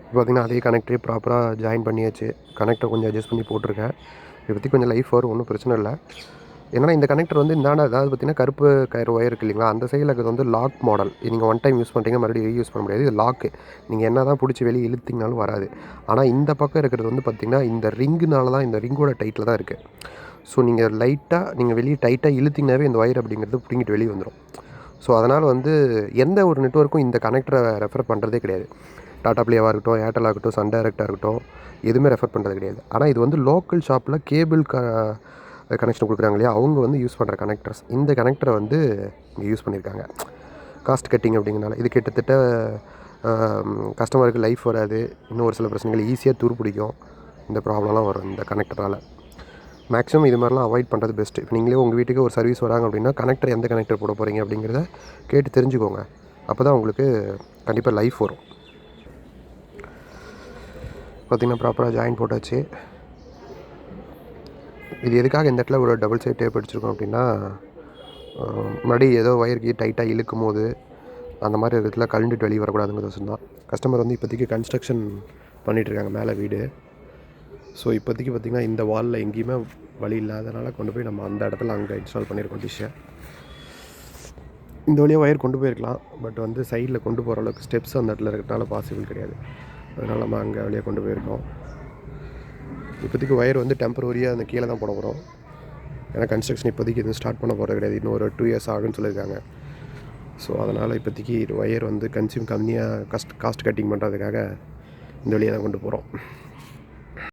இப்போ பார்த்திங்கன்னா அதே கனெக்டரே ப்ராப்பராக ஜாயின் பண்ணியாச்சு. கனெக்டரை கொஞ்சம் அட்ஜஸ்ட் பண்ணி போட்டிருக்கேன். இதை பற்றி கொஞ்சம் லைஃப் வரும், ஒன்றும் பிரச்சனை இல்லை. ஏன்னா இந்த கனெக்டர் வந்து இந்தாண்ட அதாவது பார்த்திங்கன்னா கருப்பு கயிறு ஒயர் இருக்குது இல்லைங்களா, அந்த சைடில் இருக்கிறது வந்து லாக் மாடல். நீங்கள் ஒன் டைம் யூஸ் பண்ணுறீங்க, மறுபடியும் ரீயூஸ் பண்ண முடியாது. இது லாக்கு. நீங்கள் என்ன தான் பிடிச்சி வெளியே இழுத்திங்கனாலும் வராது. ஆனால் இந்த பக்கம் இருக்கிறது வந்து பார்த்திங்கன்னா இந்த ரிங்குனால தான், இந்த ரிங்கோட டைட்டில் தான் இருக்குது. ஸோ நீங்கள் வெளியே டைட்டாக இழுத்திங்கனாவே இந்த ஒயர் அப்படிங்கிறது பிடிங்கிட்டு வெளியே வந்துடும். ஸோ அதனால் வந்து எந்த ஒரு நெட்வொர்க்கும் இந்த கனெக்டரை ரெஃபர் பண்ணுறதே கிடையாது. டாடா ப்ளேவாக இருக்கட்டும், ஏர்டெல் ஆகட்டும், சன் டைரக்டாக இருக்கட்டும், எதுவுமே ரெஃபர் பண்ணுறது கிடையாது. ஆனால் இது வந்து லோக்கல் ஷாப்பில் கேபிள் கனெக்ஷன் கொடுக்குறாங்க இல்லையா, அவங்க வந்து யூஸ் பண்ணுற கனெக்டர்ஸ். இந்த கனெக்டரை வந்து இங்கே யூஸ் பண்ணியிருக்காங்க. காஸ்ட் கட்டிங் அப்படிங்கிறனால இது கிட்டத்தட்ட கஸ்டமருக்கு லைஃப் வராது. இன்னும் ஒரு சில பிரச்சனைகள் ஈஸியாக துரு பிடிக்கும். இந்த ப்ராப்ளம்லாம் வரும் இந்த கனெக்டரால். மேக்ஸிமம் இது மாதிரிலாம் அவாய்ட் பண்ணுறது பெஸ்ட்டு. இப்போ நீங்களே உங்கள் வீட்டுக்கு ஒரு சர்வீஸ் வராங்க அப்படின்னா கனெக்டர் எந்த கனெக்டர் போட போகிறீங்க அப்படிங்கிறத கேட்டு தெரிஞ்சுக்கோங்க. அப்போ தான் உங்களுக்கு கண்டிப்பாக லைஃப் வரும். பார்த்திங்கன்னா ப்ராப்பராக ஜாயின் போட்டாச்சு. இது எதுக்காக இந்த இடத்துல ஒரு டபுள் சைட் டேப் அடிச்சிருக்கோம் அப்படின்னா, மறுபடியும் ஏதோ ஒயருக்கு டைட்டாக இழுக்கும் போது அந்த மாதிரி இடத்துல கழண்டுட்டு வெளியே வரக்கூடாதுங்கிறது தான். கஸ்டமர் வந்து இப்போதைக்கு கன்ஸ்ட்ரக்ஷன் பண்ணிகிட்ருக்காங்க மேலே வீடு. ஸோ இப்போதைக்கு பார்த்திங்கன்னா இந்த வாலில் எங்கேயுமே வழி இல்லாதனால கொண்டு போய் நம்ம அந்த இடத்துல அங்கே இன்ஸ்டால் பண்ணியிருக்கோம் டிஷ்ஷை. இந்த வழியாக ஒயர் கொண்டு போயிருக்கலாம், பட் வந்து சைடில் கொண்டு போகிற அளவுக்கு ஸ்டெப்ஸ் அந்த இடத்துல இருக்கிறதுனால பாசிபிள் கிடையாது. அதனால் நம்ம அங்கே வழியாக கொண்டு போயிருக்கோம். இப்போதைக்கு ஒயர் வந்து டெம்பரரியாக அந்த கீழே தான் போட போகிறோம். ஏன்னா கன்ஸ்ட்ரக்ஷன் இப்போதைக்கு எதுவும் ஸ்டார்ட் பண்ண போகிறது கிடையாது. இன்னும் ஒரு 2 இயர்ஸ் ஆகுன்னு சொல்லியிருக்காங்க. ஸோ அதனால் இப்போதைக்கு ஒயர் வந்து கன்சியூம் கம்மியாக காஸ்ட் கட்டிங் பண்ணுறதுக்காக இந்த வழியாக தான் கொண்டு போகிறோம்.